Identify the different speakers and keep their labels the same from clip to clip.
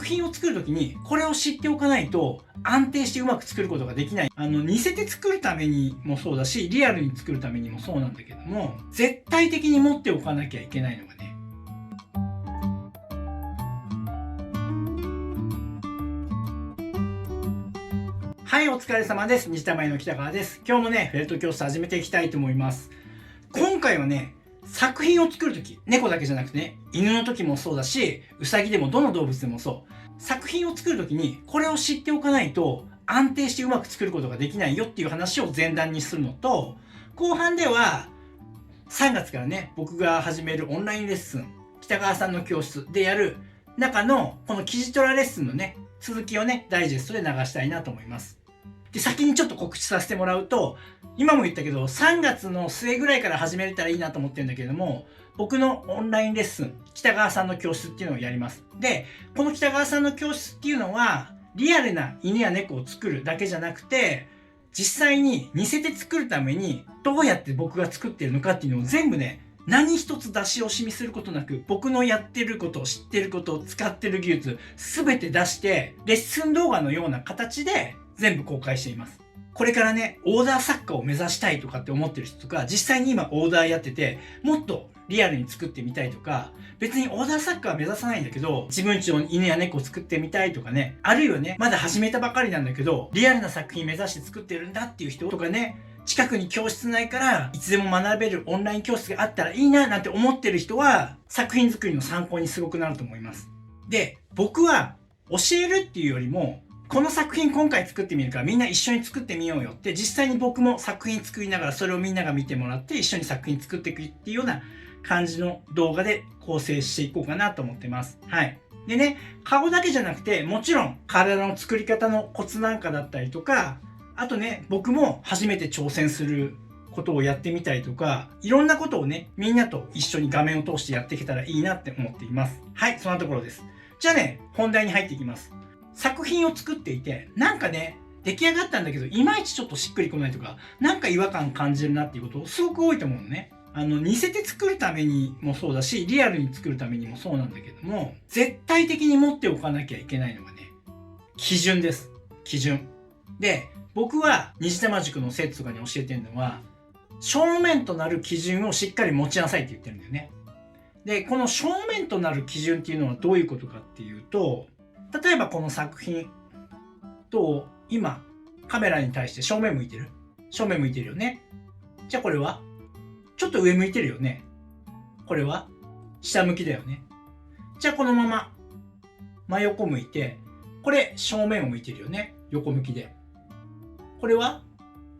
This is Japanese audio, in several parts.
Speaker 1: 作品を作るときにこれを知っておかないと安定してうまく作ることができない。似せて作るためにもそうだし、リアルに作るためにもそうなんだけども、絶対的に持っておかなきゃいけないのがね、はい、お疲れ様です。西田前の北川です。今日もね、フェルト教室始めていきたいと思います。今回はね、作品を作るとき、猫だけじゃなくてね、犬の時もそうだし、ウサギでもどの動物でもそう。作品を作るときにこれを知っておかないと安定してうまく作ることができないよっていう話を前段にするのと、後半では3月からね、僕が始めるオンラインレッスン、北川さんの教室でやる中のこの記事トラレッスンのね、続きをね、ダイジェストで流したいなと思います。で、先にちょっと告知させてもらうと、今も言ったけど3月の末ぐらいから始めれたらいいなと思ってるんだけれども、僕のオンラインレッスン、北川さんの教室っていうのをやります。で、この北川さんの教室っていうのは、リアルな犬や猫を作るだけじゃなくて、実際に似せて作るためにどうやって僕が作ってるのかっていうのを全部ね、何一つ出し惜しみすることなく、僕のやってること、知ってること、使ってる技術、すべて出して、レッスン動画のような形で全部公開しています。これからね、オーダー作家を目指したいとかって思ってる人とか、実際に今オーダーやってて、もっとリアルに作ってみたいとか、別にオーダー作家は目指さないんだけど、自分家の犬や猫を作ってみたいとかね、あるいはね、まだ始めたばかりなんだけど、リアルな作品目指して作ってるんだっていう人とかね、近くに教室ないからいつでも学べるオンライン教室があったらいいななんて思ってる人は、作品作りの参考にすごくなると思います。で、僕は教えるっていうよりも、この作品今回作ってみるからみんな一緒に作ってみようよって、実際に僕も作品作りながらそれをみんなが見てもらって一緒に作品作っていくっていうような感じの動画で構成していこうかなと思ってます。はい。でね、顔だけじゃなくて、もちろん体の作り方のコツなんかだったりとか、あとね、僕も初めて挑戦することをやってみたりとか、いろんなことをね、みんなと一緒に画面を通してやっていけたらいいなって思っています。はい、そんなところです。じゃあね、本題に入っていきます。作品を作っていて、なんかね、出来上がったんだけど、いまいちちょっとしっくりこないとか、なんか違和感感じるなっていうことすごく多いと思うのね。似せて作るためにもそうだし、リアルに作るためにもそうなんだけども、絶対的に持っておかなきゃいけないのがね、基準です。基準。で、僕は虹玉塾の生徒とかに教えてるのは、正面となる基準をしっかり持ちなさいって言ってるんだよね。で、この正面となる基準っていうのはどういうことかっていうと、例えばこの作品と今カメラに対して正面向いてる？正面向いてるよね。じゃあこれはちょっと上向いてるよね。これは下向きだよね。じゃあこのまま真横向いて、これ正面を向いてるよね。横向きで。これは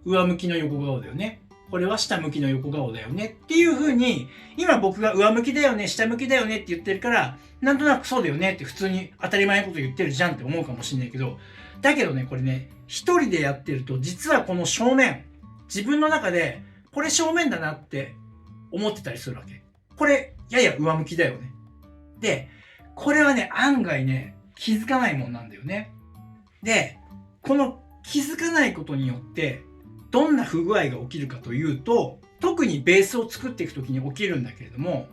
Speaker 1: 上向きの横顔だよね。これは下向きの横顔だよねっていう風に、今僕が上向きだよね、下向きだよねって言ってるから、なんとなくそうだよねって普通に当たり前のこと言ってるじゃんって思うかもしれないけど、だけどね、これね、一人でやってると実はこの正面、自分の中でこれ正面だなって思ってたりするわけ。これやや上向きだよね。で、これはね、案外ね、気づかないもんなんだよね。で、この気づかないことによって、どんな不具合が起きるかというと、特にベースを作っていくときに起きるんだけれども、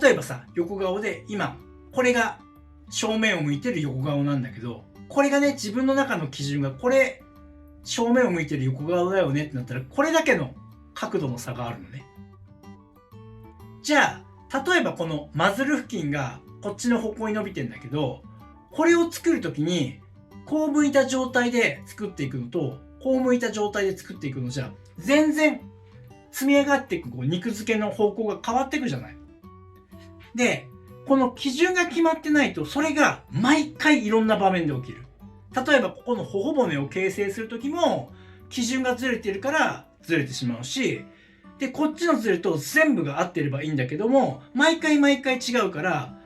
Speaker 1: 例えばさ、横顔で今、これが正面を向いてる横顔なんだけど、これがね、自分の中の基準がこれ、正面を向いてる横顔だよねってなったら、これだけの角度の差があるのね。じゃあ、例えばこのマズル付近がこっちの方向に伸びてんだけど、これを作るときに、こう向いた状態で作っていくのと、こう向いた状態で作っていくのじゃ、全然積み上がっていくこう肉付けの方向が変わっていくじゃない。で、この基準が決まってないと、それが毎回いろんな場面で起きる。例えばここの頬骨を形成するときも、基準がずれてるからずれてしまうし、で、こっちのずれと全部が合ってればいいんだけども、毎回毎回違うから、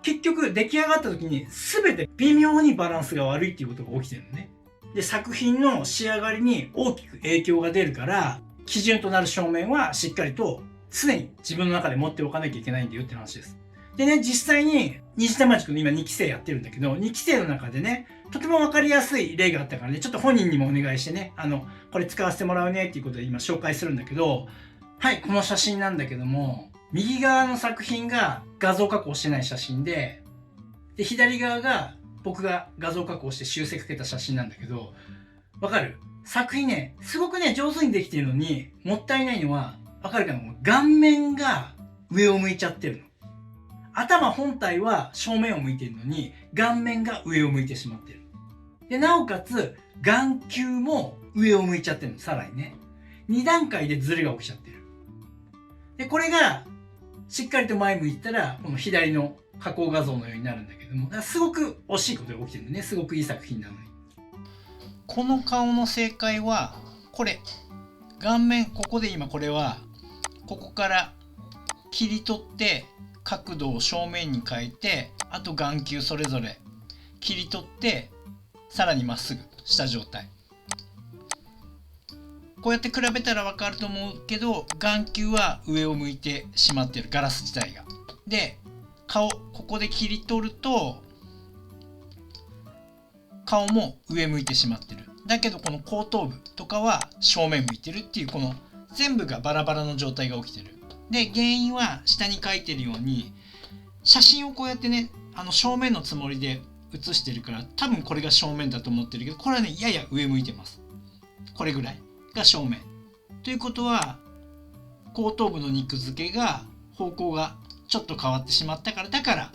Speaker 1: 結局出来上がった時に全て微妙にバランスが悪いっていうことが起きてるのね。で、作品の仕上がりに大きく影響が出るから、基準となる正面はしっかりと常に自分の中で持っておかなきゃいけないんだよって話です。でね、実際に虹玉塾の今2期生やってるんだけど、2期生の中でね、とてもわかりやすい例があったからね、ちょっと本人にもお願いしてね、これ使わせてもらうねっていうことで今紹介するんだけど、はい、この写真なんだけども、右側の作品が画像加工してない写真で、左側が僕が画像加工して修正かけた写真なんだけど、わかる？作品ね、すごくね、上手にできているのに、もったいないのは、わかるかな？顔面が上を向いちゃってるの。頭本体は正面を向いているのに、顔面が上を向いてしまってる。で、なおかつ、眼球も上を向いちゃってるの、さらにね。2段階でズレが起きちゃってる。で、これが、しっかりと前向いたら、この左の加工画像のようになるんだけども、だからすごく惜しいことが起きてるんだね。すごくいい作品なのに。この顔の正解は、これ。顔面、ここで今これは、ここから切り取って、角度を正面に変えて、あと眼球それぞれ切り取って、さらにまっすぐした状態。こうやって比べたら分かると思うけど、眼球は上を向いてしまってる、ガラス自体が。で、顔、ここで切り取ると、顔も上向いてしまってる。だけどこの後頭部とかは正面向いてるっていう、この全部がバラバラの状態が起きてる。で、原因は下に書いてるように、写真をこうやってね、正面のつもりで写してるから、多分これが正面だと思ってるけど、これはね、やや上向いてます。これぐらいが正面。ということは、後頭部の肉付けが、方向がちょっと変わってしまったから、だから、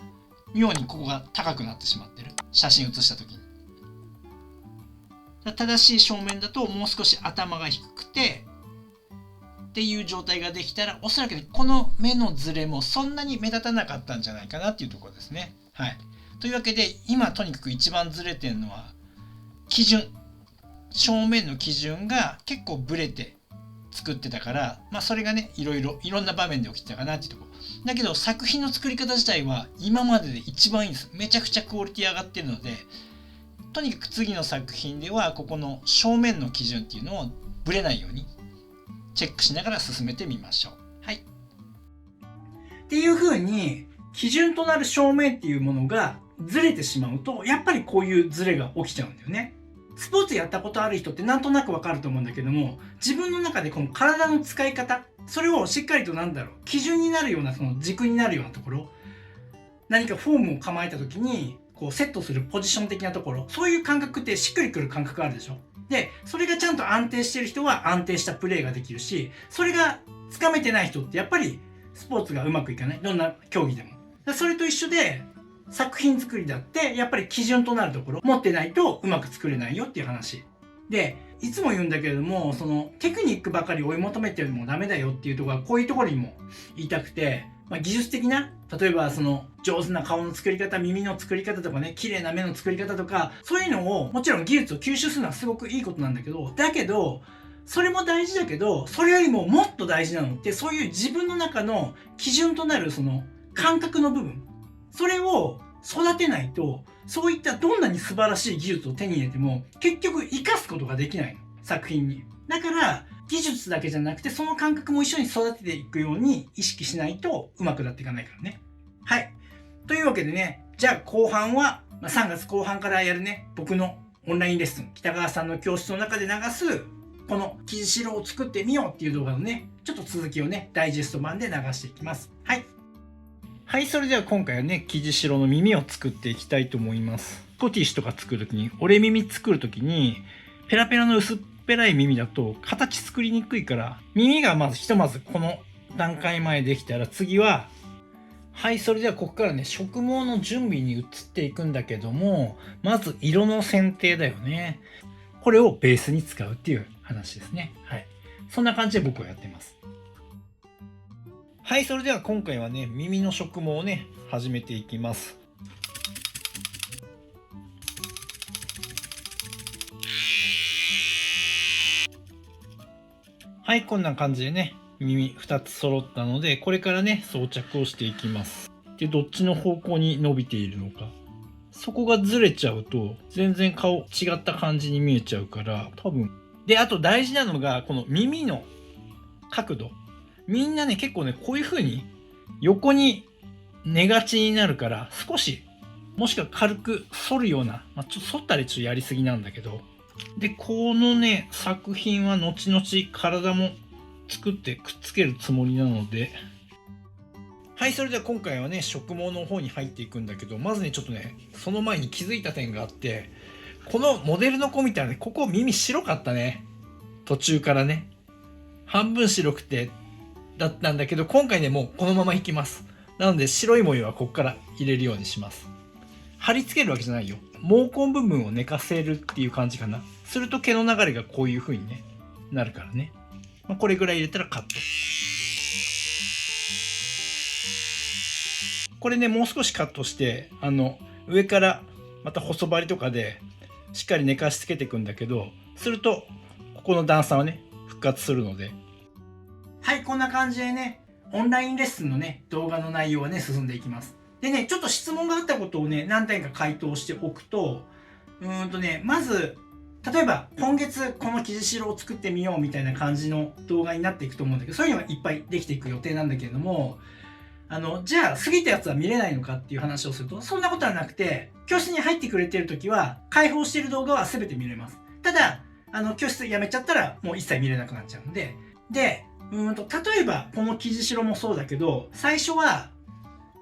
Speaker 1: 妙にここが高くなってしまってる。写真写した時に。正しい正面だと、もう少し頭が低くて、っていう状態ができたら、おそらくね、この目のズレもそんなに目立たなかったんじゃないかなっていうところですね。はい。というわけで、今とにかく一番ズレてるのは、基準。正面の基準が結構ブレて作ってたから、まあそれがね、いろんな場面で起きてたかなっていうところ。だけど作品の作り方自体は今までで一番いいんです。めちゃくちゃクオリティ上がってるので、とにかく次の作品ではここの正面の基準っていうのをブレないようにチェックしながら進めてみましょう。はい。っていう風に基準となる正面っていうものがずれてしまうと、やっぱりこういうずれが起きちゃうんだよね。スポーツやったことある人ってなんとなくわかると思うんだけども、自分の中でこの体の使い方、それをしっかりと基準になるような、その軸になるようなところ、何かフォームを構えた時にこうセットするポジション的なところ、そういう感覚ってしっくりくる感覚あるでしょ。で、それがちゃんと安定してる人は安定したプレーができるし、それがつかめてない人ってやっぱりスポーツがうまくいかない。どんな競技でも。それと一緒で、作品作りだってやっぱり基準となるところ持ってないとうまく作れないよっていう話で、いつも言うんだけれども、そのテクニックばかり追い求めてもダメだよっていうところはこういうところにも言いたくて、技術的な、例えばその上手な顔の作り方、耳の作り方とかね、綺麗な目の作り方とか、そういうのをもちろん技術を吸収するのはすごくいいことなんだけど、それも大事だけど、それよりももっと大事なのって、そういう自分の中の基準となるその感覚の部分、それを育てないと、そういったどんなに素晴らしい技術を手に入れても結局生かすことができないの、作品に。だから技術だけじゃなくて、その感覚も一緒に育てていくように意識しないとうまくなっていかないからね。はい。というわけでね、じゃあ後半は、3月後半からやるね、僕のオンラインレッスン、北川さんの教室の中で流すこの生地白を作ってみようっていう動画のね、ちょっと続きをね、ダイジェスト版で流していきます。はい。はい、それでは今回はね、生地白の耳を作っていきたいと思います。スコティッシュとか作るときに、折れ耳作るときに、ペラペラの薄っぺらい耳だと形作りにくいから、耳がひとまずこの段階までできたら、次は、はい、それではここからね、植毛の準備に移っていくんだけども、まず色の選定だよね。これをベースに使うっていう話ですね。はい。そんな感じで僕はやってます。はい、それでは今回はね、耳の植毛をね、始めていきます。はい、こんな感じでね、耳2つ揃ったので、これからね、装着をしていきます。で、どっちの方向に伸びているのか。そこがずれちゃうと、全然顔違った感じに見えちゃうから、多分。で、あと大事なのが、この耳の角度。みんなね、結構ね、こういう風に横に寝がちになるから、少し、もしくは軽く反るような、ちょっと反ったりちょっとやりすぎなんだけど、で、このね、作品は後々体も作ってくっつけるつもりなので、はい、それでは今回はね、植毛の方に入っていくんだけど、まずね、ちょっとね、その前に気づいた点があって、このモデルの子みたいなね、ここ耳白かったね。途中からね。半分白くて、だったんだけど、今回ね、もうこのままいきます。なので、白い模様はここから入れるようにします。貼り付けるわけじゃないよ。毛根部分を寝かせるっていう感じかな。すると毛の流れがこういう風にね、なるからね。これぐらい入れたらカット。これね、もう少しカットして、上からまた細針とかでしっかり寝かしつけていくんだけど、すると、ここの段差はね、復活するので。はい、こんな感じでね、オンラインレッスンのね、動画の内容はね、進んでいきます。でね、ちょっと質問があったことをね、何点か回答しておくと、まず、例えば、今月この生地白を作ってみようみたいな感じの動画になっていくと思うんだけど、そういうのがいっぱいできていく予定なんだけれども、じゃあ過ぎたやつは見れないのかっていう話をすると、そんなことはなくて、教室に入ってくれてるときは、開放している動画は全て見れます。ただ、教室やめちゃったらもう一切見れなくなっちゃうんで、で、例えばこの生地白もそうだけど、最初は、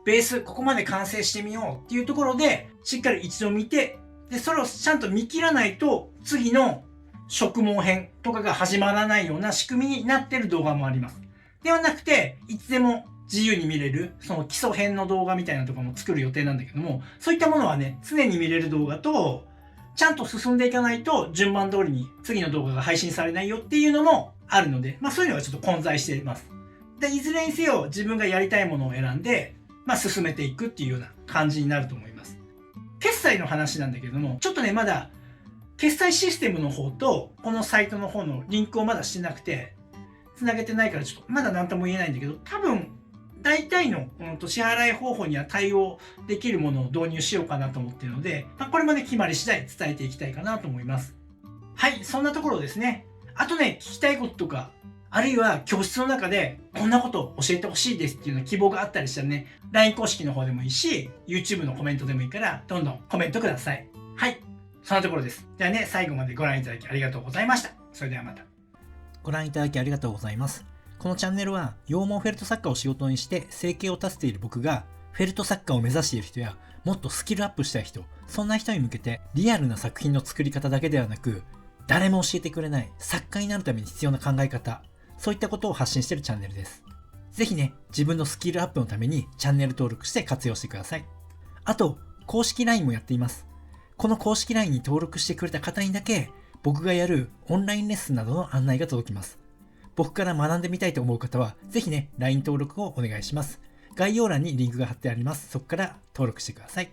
Speaker 1: ベースここまで完成してみようっていうところで、しっかり一度見て、で、それをちゃんと見切らないと、次の植毛編とかが始まらないような仕組みになってる動画もあります。ではなくて、いつでも自由に見れる、その基礎編の動画みたいなところも作る予定なんだけども、そういったものはね、常に見れる動画と、ちゃんと進んでいかないと順番通りに次の動画が配信されないよっていうのもあるので、そういうのがちょっと混在しています。で、いずれにせよ自分がやりたいものを選んで、進めていくっていうような感じになると思います。決済の話なんだけども、ちょっとね、まだ決済システムの方とこのサイトの方のリンクをまだしてなくて、繋げてないからちょっとまだ何とも言えないんだけど、多分大体の支払い方法には対応できるものを導入しようかなと思っているので、これもね、決まり次第伝えていきたいかなと思います。はい、そんなところですね。あとね、聞きたいこととか、あるいは教室の中でこんなことを教えてほしいですっていうの希望があったりしたらね、LINE 公式の方でもいいし、YouTube のコメントでもいいから、どんどんコメントください。はい、そんなところです。ではね、最後までご覧いただきありがとうございました。それではまた。
Speaker 2: ご覧いただきありがとうございます。このチャンネルは羊毛フェルト作家を仕事にして生計を立てている僕がフェルト作家を目指している人やもっとスキルアップしたい人、そんな人に向けてリアルな作品の作り方だけではなく、誰も教えてくれない作家になるために必要な考え方、そういったことを発信しているチャンネルです。ぜひね、自分のスキルアップのためにチャンネル登録して活用してください。あと、公式 LINE もやっています。この公式 LINE に登録してくれた方にだけ僕がやるオンラインレッスンなどの案内が届きます。僕から学んでみたいと思う方は、ぜひね、LINE 登録をお願いします。概要欄にリンクが貼ってあります。そこから登録してください。